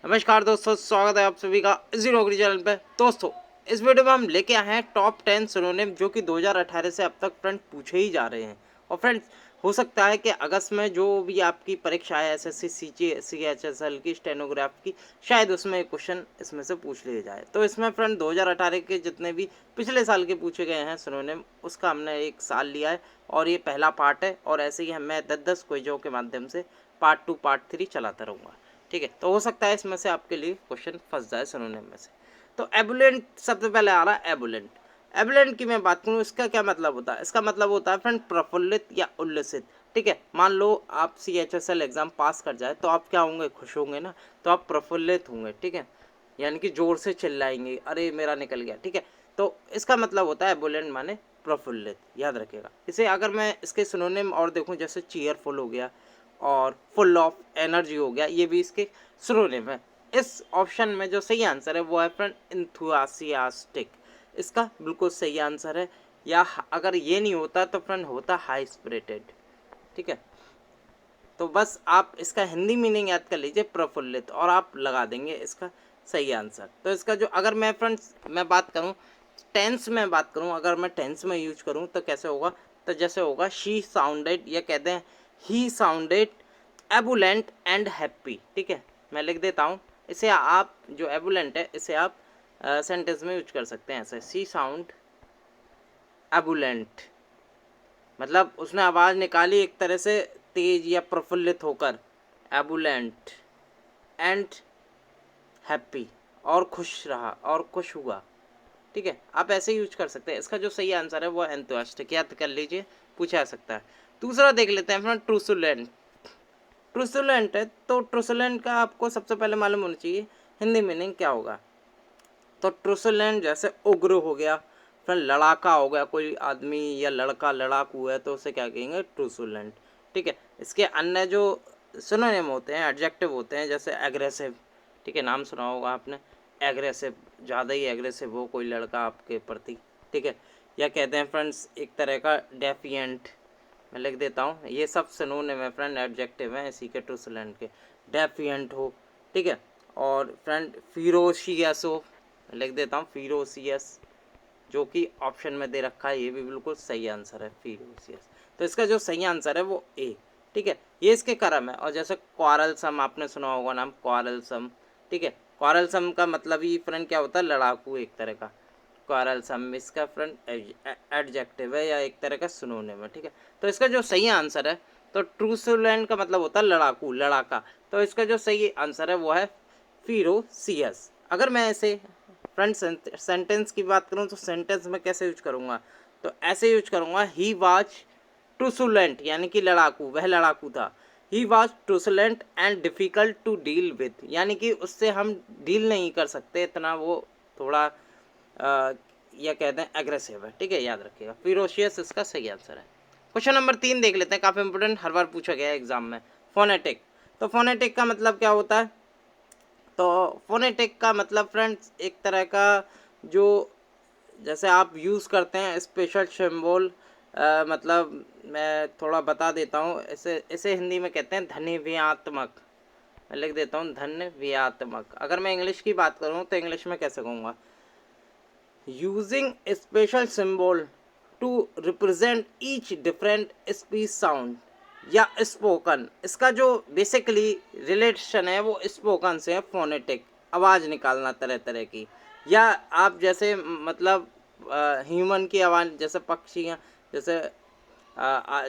नमस्कार दोस्तों, स्वागत है आप सभी का इसी नौकरी चैनल पे। दोस्तों, इस वीडियो में हम लेके आए हैं टॉप 10 सिनोनिम जो कि 2018 से अब तक फ्रेंड पूछे ही जा रहे हैं। और फ्रेंड्स, हो सकता है कि अगस्त में जो भी आपकी परीक्षा है एसएससी सीजीएचएसएल की स्टेनोग्राफ की, शायद उसमें एक क्वेश्चन इसमें से पूछ लिया जाए। तो इसमें फ्रेंड 2018 के जितने भी पिछले साल के पूछे गए हैं सिनोनिम, उसका हमने एक साल लिया है और ये पहला पार्ट है। और ऐसे ही मैं 10-10 क्विजों के माध्यम से पार्ट 2 पार्ट 3 चलाता रहूँगा। ठीक है, तो हो सकता है इसमें से आपके लिए क्वेश्चन फंस जाए सिनोनिम में से। तो एबुलेंट सबसे पहले आ रहा है। एबुलेंट एबुलेंट की मैं बात करूँ, इसका क्या मतलब होता है? इसका मतलब होता है फ्रेंड प्रफुल्लित या उल्लसित। ठीक है, मान लो आप CHSL एग्जाम पास कर जाए तो आप क्या होंगे? खुश होंगे ना, तो आप प्रफुल्लित होंगे। ठीक है, यानी कि जोर से चिल्लाएंगे, अरे मेरा निकल गया। ठीक है, तो इसका मतलब होता है एबुलेंट माने प्रफुल्लित, याद रखिएगा इसे। अगर मैं इसके सिनोनिम और देखूं, जैसे चीयरफुल हो गया और फुल ऑफ एनर्जी हो गया, ये भी इसके सिनोनिम है। इस ऑप्शन में जो सही आंसर है वो है फ्रेंड इंथुसियास्टिक। इसका बिल्कुल सही आंसर है। या अगर ये नहीं होता तो फ्रेंड होता हाई स्पिरिटेड। ठीक है, तो बस आप इसका हिंदी मीनिंग याद कर लीजिए, प्रफुल्लित, और आप लगा देंगे इसका सही आंसर। तो इसका जो, अगर मैं फ्रेंड्स मैं बात करूं टेंस में बात करूं, अगर मैं टेंस में यूज करूं तो कैसे होगा? तो जैसे होगा शी साउंडेड, या कहते हैं ही साउंडेड एबुलेंट एंड हैप्पी। ठीक है, मैं लिख देता हूं। इसे आप जो एबुलेंट है इसे आप सेंटेंस में यूज कर सकते हैं ऐसे, शी साउंड एबुलेंट, मतलब उसने आवाज़ निकाली एक तरह से तेज या प्रफुल्लित होकर, एबुलेंट एंड हैप्पी, और खुश रहा और खुश हुआ। ठीक है, आप ऐसे यूज कर सकते हैं। इसका जो सही आंसर है वो एंथुसियास्टिक, याद कर लीजिए, पूछा जा सकता है। दूसरा देख लेते हैं फ्रेंड, ट्रूसुलेंट। ट्रूसुलेंट है तो ट्रूसुलेंट का आपको सबसे पहले मालूम होना चाहिए हिंदी मीनिंग क्या होगा। तो ट्रूसुलेंट जैसे उग्र हो गया, फिर लड़ाका हो गया, कोई आदमी या लड़का लड़ाकू है तो उसे क्या कहेंगे? ट्रूसुलेंट। ठीक है, इसके अन्य जो सिनोनिम होते हैं, एडजेक्टिव होते हैं, जैसे एग्रेसिव। ठीक है, नाम सुना होगा आपने, एग्रेसिव, ज़्यादा ही एग्रेसिव हो कोई लड़का आपके प्रति। ठीक है, या कहते हैं फ्रेंड्स एक तरह का डेफिएंट, मैं लिख देता हूँ, ये सब सिनोनिम है फ्रेंड, एडजेक्टिव हैं इसी के, ट्रूसुलेंट के। डेफिएंट हो, ठीक है, और फ्रेंड फिरोशियस हो, लिख देता हूँ फिरोसियस, जो कि ऑप्शन में दे रखा है, ये भी बिल्कुल सही आंसर है, फिरोसियस। तो इसका जो सही आंसर है वो ए। ठीक है, ये इसके कर्म है। और जैसे क्वारलसम, आपने सुना होगा नाम क्वारलसम। ठीक है, क्वारलसम का मतलब ही फ्रेंड क्या होता है? लड़ाकू एक तरह का। क्वारलसम इसका फ्रेंड एडजेक्टिव है या एक तरह का सिनोनिम है। ठीक है, तो इसका जो सही आंसर है, तो ट्रूसुलेंट का मतलब होता है लड़ाकू, लड़ाका। तो इसका जो सही आंसर है वो है फिरोसियस। अगर मैं ऐसे फ्रेंड सेंटेंस की बात करूँ तो सेंटेंस में कैसे यूज करूँगा? तो ऐसे यूज करूँगा, ही वाज ट्रूसुलेंट, यानी कि लड़ाकू, वह लड़ाकू था। He was truculent and difficult to deal with, यानी कि उससे हम डील नहीं कर सकते इतना, वो थोड़ा या कहते हैं एग्रेसिव है। ठीक है, याद रखिएगा, फिरोशियस इसका सही आंसर है। क्वेश्चन नंबर 3 देख लेते हैं, काफ़ी इंपॉर्टेंट, हर बार पूछा गया है एग्जाम में। फोनेटिक। तो फोनेटिक का मतलब क्या होता है? तो फोनेटिक का मतलब फ्रेंड्स एक तरह का जो, जैसे आप यूज़ करते हैं स्पेशल सिंबल, मतलब मैं थोड़ा बता देता हूँ, इसे इसे हिंदी में कहते हैं धन्यव्यात्मक। मैं लिख देता हूँ धन्यव्यात्मक। अगर मैं इंग्लिश की बात करूँ तो इंग्लिश में कैसे कहूँगा? Using special symbol to represent each different speech sound या स्पोकन। इसका जो बेसिकली रिलेशन है वो स्पोकन से है, फोनेटिक, आवाज़ निकालना तरह तरह की। या आप जैसे मतलब ह्यूमन की आवाज़, जैसे पक्षियाँ, जैसे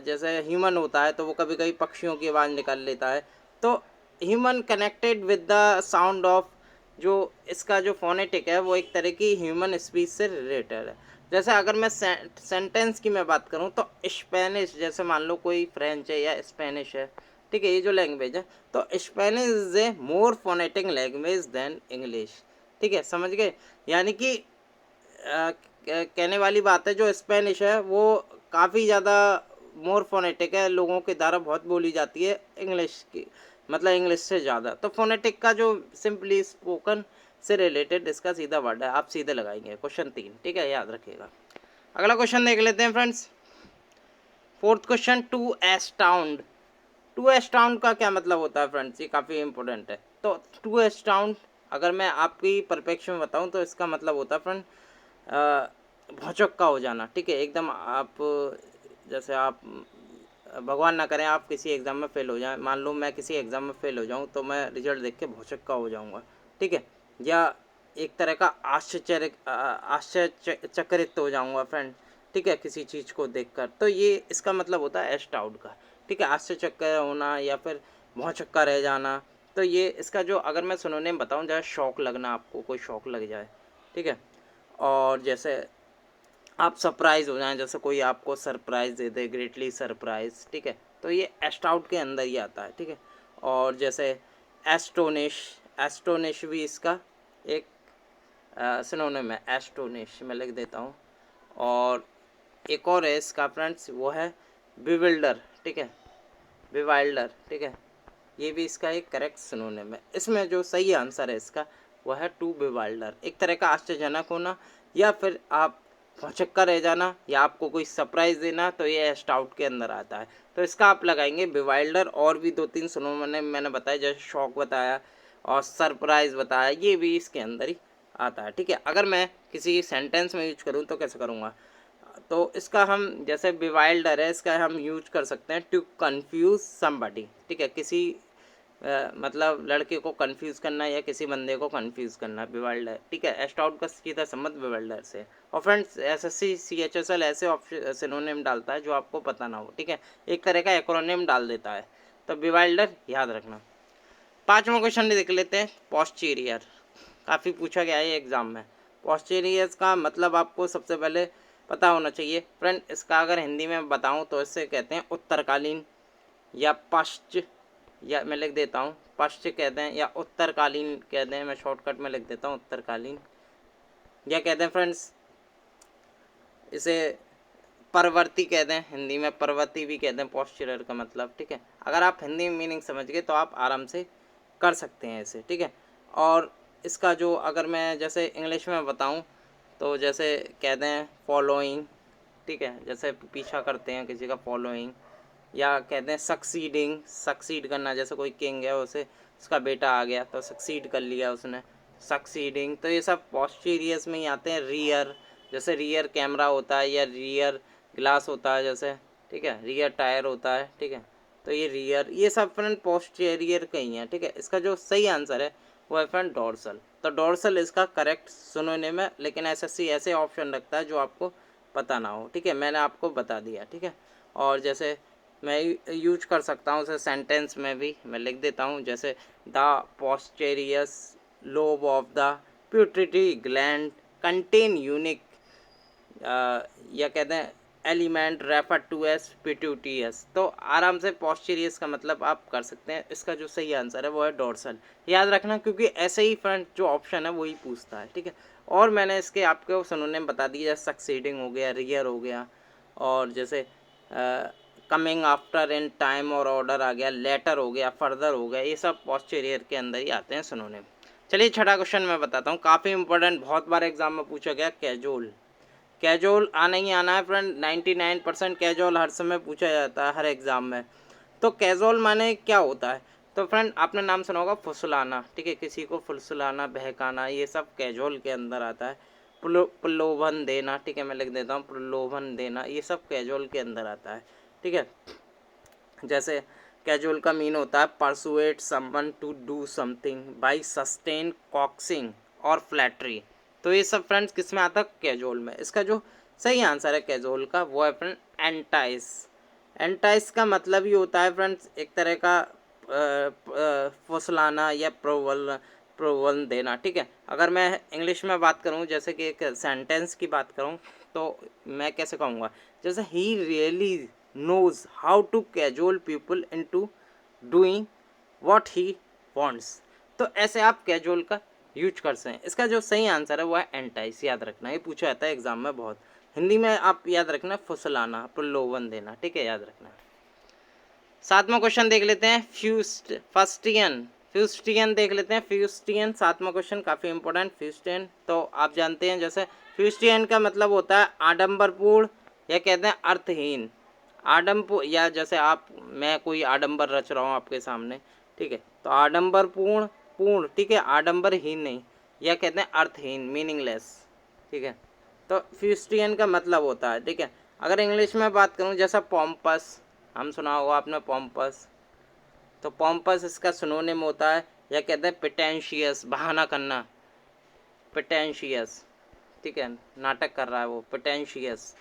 जैसे ह्यूमन होता है तो वो कभी कभी पक्षियों की आवाज़ निकाल लेता है। तो human connected with the sound of, जो इसका जो फोनेटिक है वो एक तरह की ह्यूमन स्पीच से रिलेटेड है। जैसे अगर मैं सेंटेंस की मैं बात करूं तो स्पेनिश, जैसे मान लो कोई फ्रेंच है या स्पेनिश है, ठीक है, ये जो लैंग्वेज है, तो Spanish is a more phonetic language than English. ठीक है, समझ गए? यानी कि कहने वाली बात है, जो स्पेनिश है वो काफ़ी ज़्यादा मोर फोनेटिक है, लोगों के द्वारा बहुत बोली जाती है इंग्लिश की, मतलब इंग्लिश से ज़्यादा। तो फोनेटिक का जो सिंपली स्पोकन से रिलेटेड इसका सीधा वर्ड है, आप सीधे लगाएंगे। क्वेश्चन 3, ठीक है, याद रखिएगा। अगला क्वेश्चन देख लेते हैं friends. Fourth question, to astound. To astound का क्या मतलब होता है फ्रेंड्स, ये काफ़ी इंपॉर्टेंट है। तो टू अस्टाउंड अगर मैं आपकी परिप्रेक्ष्य में बताऊं तो इसका मतलब होता है फ्रेंड भौचक्का हो जाना, ठीक है। एकदम आप जैसे आप भगवान ना करें आप किसी एग्ज़ाम में फ़ेल हो जाएं, मान लो मैं किसी एग्ज़ाम में फ़ेल हो जाऊं तो मैं रिजल्ट देख के भौचक्का हो जाऊंगा, ठीक है। या एक तरह का आश्चर्यचकित हो जाऊंगा फ्रेंड, ठीक है, किसी चीज़ को देखकर। तो ये इसका मतलब होता है एस्ट आउट का, ठीक है, आश्चर्यचकित होना या फिर भौचक्का रह जाना। तो ये इसका जो अगर मैं सिनोनिम बताऊं, जैसे शौक लगना, आपको कोई शौक लग जाए, ठीक है। और जैसे आप सरप्राइज़ हो जाएं, जैसे कोई आपको सरप्राइज़ दे दे, ग्रेटली सरप्राइज, ठीक है। तो ये एस्टाउट के अंदर ही आता है, ठीक है। और जैसे एस्टोनिश, एस्टोनिश भी इसका एक सिनोनिम है, एस्टोनिश मैं लिख देता हूँ। और एक और है इसका फ्रेंड्स, वो है बिविल्डर, ठीक है, बिवाइल्डर, ठीक है। ये भी इसका एक करेक्ट सिनोनिम है। इसमें जो सही आंसर है इसका वो है टू बिवाइल्डर, एक तरह का आश्चर्यजनक होना या फिर आप भौचक्का रह जाना या आपको कोई सरप्राइज़ देना, तो ये एस्टाउट के अंदर आता है। तो इसका आप लगाएंगे बिवाइल्डर। और भी दो तीन सिनोनिम मैंने बताया, जैसे शॉक बताया और सरप्राइज़ बताया, ये भी इसके अंदर ही आता है, ठीक है। अगर मैं किसी सेंटेंस में यूज करूँ तो कैसे करूँगा, तो इसका हम जैसे बिवाइल्डर है, इसका हम यूज कर सकते हैं टू कन्फ्यूज़ समबडी, ठीक है। किसी मतलब लड़के को कंफ्यूज करना या किसी बंदे को कंफ्यूज करना, बिवाइल्डर, ठीक है। एस्टाउट का सीधा संबंध बिवाइल्डर से। और फ्रेंड्स एसएससी सीएचएसएल ऐसे ऑप्शन सिनोनिम डालता है जो आपको पता ना हो, ठीक है, एक तरह का एक्रोनिम डाल देता है। तो बिवाइल्डर याद रखना। पाँचवा क्वेश्चन देख लेते हैं, पोस्टीरियर, काफ़ी पूछा गया है एग्जाम में। पोस्टीरियर का मतलब आपको सबसे पहले पता होना चाहिए फ्रेंड। इसका अगर हिंदी में बताऊं तो इससे कहते हैं उत्तरकालीन या पश्च, या मैं लिख देता हूँ पश्च कहते हैं या उत्तरकालीन कहते हैं, मैं शॉर्टकट में लिख देता हूँ उत्तरकालीन, या कहते हैं फ्रेंड्स इसे परवर्ती कहते हैं, हिंदी में परवर्ती भी कहते हैं पोस्टीरियर का मतलब, ठीक है। अगर आप हिंदी में मीनिंग समझ गए तो आप आराम से कर सकते हैं इसे, ठीक है। और इसका जो अगर मैं जैसे इंग्लिश में बताऊं तो जैसे कहते हैं फॉलोइंग, ठीक है, जैसे पीछा करते हैं किसी का फॉलोइंग, या कहते हैं सक्सीडिंग, सक्सीड करना, जैसे कोई किंग है उसे उसका बेटा आ गया तो सक्सीड कर लिया उसने, सक्सीडिंग। तो ये सब पोस्टीरियर्स में ही आते हैं। रियर, जैसे रियर कैमरा होता है या रियर ग्लास होता है जैसे, ठीक है, रियर टायर होता है, ठीक है। तो ये रियर, ये सब फ्रेंड पोस्टीरियर के ही हैं, ठीक है। इसका जो सही आंसर है वो है फ्रेंड डोर्सल। तो डोर्सल इसका करेक्ट सिनोनिम है, लेकिन एसएससी ऐसे ऑप्शन रखता है जो आपको पता ना हो, ठीक है, मैंने आपको बता दिया, ठीक है। और जैसे मैं यूज कर सकता हूँ उसे सेंटेंस में भी, मैं लिख देता हूँ जैसे the posterior lobe of the pituitary gland contain unique, या कहते हैं element refer to as pituitous. तो आराम से पोस्टीरियस का मतलब आप कर सकते हैं। इसका जो सही आंसर है वो है डोर्सल, याद रखना, क्योंकि ऐसे ही फ्रंट जो ऑप्शन है वही पूछता है, ठीक है। और मैंने इसके आपको सिनोनिम बता दिया, जैसे सक्सीडिंग हो गया, रियर हो गया, और जैसे कमिंग आफ्टर इन टाइम और ऑर्डर आ गया, लेटर हो गया, फर्दर हो गया, ये सब पोस्टीरियर के अंदर ही आते हैं सिनोनिम। चलिए छठा क्वेश्चन मैं बताता हूँ, काफ़ी इंपॉर्टेंट, बहुत बार एग्जाम में पूछा गया, कैजुअल। कैजुअल आना ही आना है फ्रेंड, 99% कैजुअल हर समय पूछा जाता है हर एग्ज़ाम में। तो कैजुअल माने क्या होता है, तो फ्रेंड आपने नाम सुना होगा फुसलाना, ठीक है, किसी को फुसलाना, बहकाना, ये सब कैजुअल के अंदर आता है। प्रलोभन देना, ठीक है, मैं लिख देता हूँ प्रलोभन देना, ये सब कैजुअल के अंदर आता है, ठीक है। जैसे कैजुअल का मीन होता है persuade someone to do something by sustain coaxing or flattery. तो ये सब फ्रेंड्स किस में आता है, कैजुअल में। इसका जो सही आंसर है कैजुअल का वो है फ्रेंड एंटाइस। एंटाइस का मतलब ही होता है फ्रेंड्स एक तरह का फुसलाना या प्रलोभन देना, ठीक है। अगर मैं इंग्लिश में बात करूँ, जैसे कि एक सेंटेंस की बात करूँ, तो मैं कैसे कहूँगा, जैसे he really knows how to cajole people into doing what he wants। तो ऐसे आप कैजुअल का यूज कर सकते हैं। इसका जो सही आंसर है वो है एंटाइस, याद रखना, ये पूछा जाता है एग्जाम में बहुत। हिंदी में आप याद रखना फुसलाना, प्रलोभन देना, ठीक है, याद रखना। सातवां क्वेश्चन देख लेते हैं, फस्टियन, फ्यूस्टियन देख लेते हैं, फ्यूस्टियन सातवां क्वेश्चन काफ़ी इंपॉर्टेंट। फ्यूस्टियन तो आप जानते हैं, जैसे फ्यूस्टियन का मतलब होता है आडंबरपूर्ण या कहते हैं अर्थहीन, आडम्बर, या जैसे आप, मैं कोई आडंबर रच रहा हूँ आपके सामने, ठीक है, तो आडंबर पूर्ण, पूर्ण, ठीक है, आडंबरहीन नहीं, या कहते हैं अर्थहीन, मीनिंगलेस, ठीक है। तो फ्यूस्ट्रियन का मतलब होता है, ठीक है। अगर इंग्लिश में बात करूँ, जैसा पॉम्पस, हम सुना होगा आपने पॉम्पस, तो पॉम्पस इसका सिनोनिम होता है, या कहते हैं पिटेंशियस, बहाना करना, पिटेंशियस, ठीक है, नाटक कर रहा है वो, पिटेंशियस,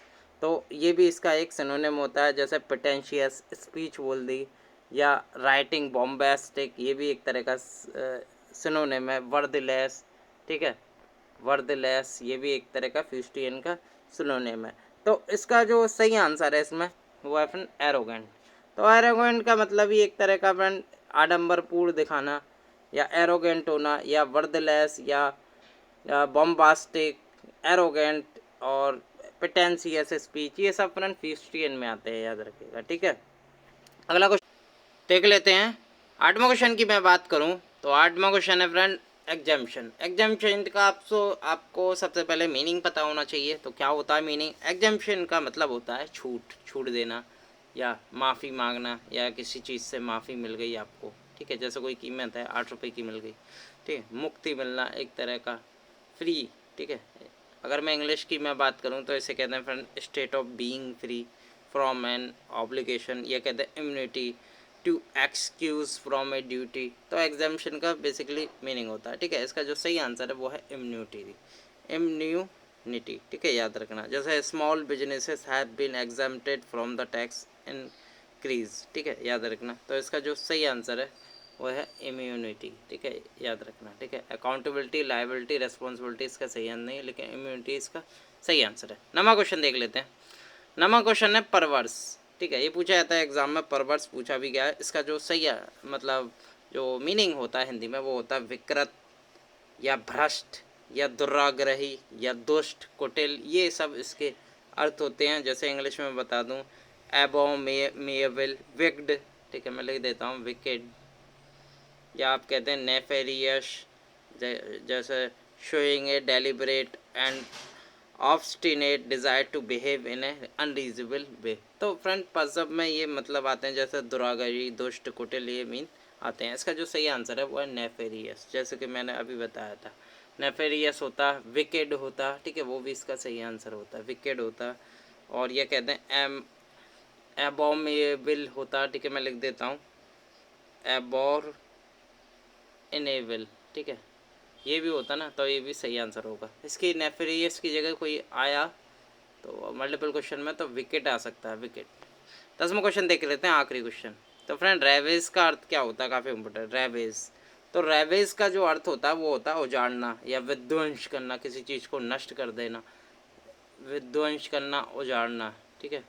तो ये भी इसका एक सिनोनिम होता है, जैसे पिटेंशियस, स्पीच बोल दी, या राइटिंग बॉम्बास्टिक, ये भी एक तरह का सिनोनिम है, वर्दलेस, ठीक है, वर्दलेस, ये भी एक तरह का फ्यूस्टियन का सिनोनिम है। तो इसका जो सही आंसर है इसमें वो है फ्रेंड एरोगेंट। तो एरोगेंट का मतलब ही एक तरह का फ्रेंड आडंबरपूर्ण दिखाना, या एरोगेंट होना, या वर्दलेस, या बॉम्बास्टिक, एरोगेंट, और पिटेंशियस स्पीच, ये सब फ्रेंड फ्यूस्टियन में आते हैं, याद रखिएगा, ठीक है। अगला क्वेश्चन देख लेते हैं। 8वां क्वेश्चन की मैं बात करूं तो 8वां क्वेश्चन है फ्रेंड एग्जाम्पशन। एग्जाम्पशन का आपको सबसे पहले मीनिंग पता होना चाहिए। तो क्या होता है मीनिंग? एग्जाम्पशन का मतलब होता है छूट, छूट देना, या माफ़ी मांगना, या किसी चीज़ से माफ़ी मिल गई आपको, ठीक है, जैसे कोई कीमत है 8 रुपये की मिल गई, ठीक है, मुक्ति मिलना एक तरह का, फ्री, ठीक है। अगर मैं इंग्लिश की मैं बात करूं तो इसे कहते हैं friend state of being free from an obligation, या कहते हैं immunity to excuse from a duty. तो एग्जाम्पशन का बेसिकली मीनिंग होता है, ठीक है। इसका जो सही आंसर है वो है इम्यूनिटी, इम्यूनिटी, ठीक है, याद रखना। जैसे small businesses have been exempted from the tax increase, ठीक है, याद रखना। तो इसका जो सही आंसर है वो है इम्यूनिटी, ठीक है, याद रखना, ठीक है। अकाउंटेबिलिटी, लाइबिलिटी, रेस्पॉन्सिबिलिटी इसका सही आंसर नहीं है, लेकिन इम्यूनिटी इसका सही आंसर है। नवा क्वेश्चन देख लेते हैं। नवा क्वेश्चन है परवर्स, ठीक है, ये पूछा जाता है एग्जाम में, परवर्स पूछा भी गया है। इसका जो सही है मतलब जो मीनिंग होता है हिंदी में वो होता है विकृत, या भ्रष्ट, या दुराग्रही, या दुष्ट, कुटिल, ये सब इसके अर्थ होते हैं। जैसे इंग्लिश में बता दूं, एबोमिएबल, विक्ड, ठीक है, मैं लिख देता हूँ विकेड, या आप कहते हैं नेफेरियस, जैसे showing a deliberate and obstinate desire to behave in a unreasonable way. तो फ्रेंड पजब में ये मतलब आते हैं, जैसे दुरागरी, दुष्ट, कुटिल, ये मीन आते हैं। इसका जो सही आंसर है वो है नेफेरियस, जैसे कि मैंने अभी बताया था, नेफेरियस होता, विकेड होता, ठीक है, वो भी इसका सही आंसर होता, विकेड होता। और ये कहते हैं एबोमिएबल होता, ठीक है, मैं लिख देता हूँ एबोर इनेबल, ठीक है, ये भी होता ना, तो ये भी सही आंसर होगा। इसकी नेफेरियस की जगह कोई आया तो मल्टीपल क्वेश्चन में तो विकेट आ सकता है, विकेट। 10वां क्वेश्चन देख लेते हैं, आखिरी क्वेश्चन। तो फ्रेंड रेवेज का अर्थ क्या होता है, काफ़ी इंपॉर्टेंट, रेवेज। तो रेवेज का जो अर्थ होता है वो होता है उजाड़ना, या विध्वंस करना, किसी चीज़ को नष्ट कर देना, विध्वंस करना, उजाड़ना, ठीक है।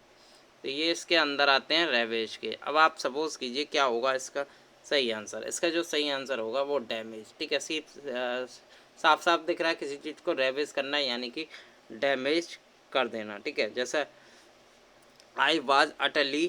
तो ये इसके अंदर आते हैं रेवेज के। अब आप सपोज कीजिए क्या होगा इसका सही आंसर। इसका जो सही आंसर होगा वो डैमेज, ठीक है, साफ साफ दिख रहा है किसी चीज़ को रेवेज करना यानी कि डैमेज कर देना, ठीक है। जैसे I was utterly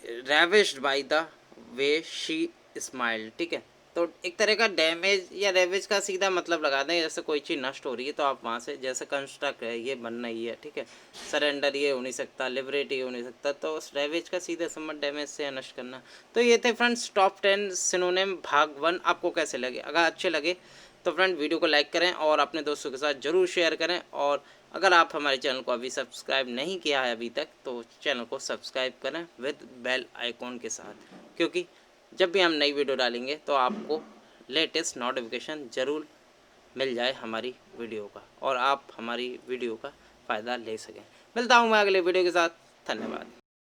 ravished by the way she smile, ठीक है। तो एक तरह का डैमेज या रेवेज का सीधा मतलब लगा दें, जैसे कोई चीज़ नष्ट हो रही है तो आप वहाँ से, जैसे कंस्ट्रक्ट है ये बनना ही है, ठीक है, सरेंडर ये हो नहीं सकता, लिबरेट ये हो नहीं सकता, तो उस रेवेज का सीधा संबंध डैमेज से या नष्ट करना। तो ये थे फ्रेंड्स टॉप 10 सिनोनिम भाग 1। आपको कैसे लगे? अगर अच्छे लगे तो फ्रेंड वीडियो को लाइक करें और अपने दोस्तों के साथ ज़रूर शेयर करें। और अगर आप हमारे चैनल को अभी सब्सक्राइब नहीं किया है अभी तक तो चैनल को सब्सक्राइब करें विद बेल आइकॉन के साथ, क्योंकि जब भी हम नई वीडियो डालेंगे तो आपको लेटेस्ट नोटिफिकेशन ज़रूर मिल जाए हमारी वीडियो का, और आप हमारी वीडियो का फ़ायदा ले सकें। मिलता हूँ मैं अगले वीडियो के साथ। धन्यवाद।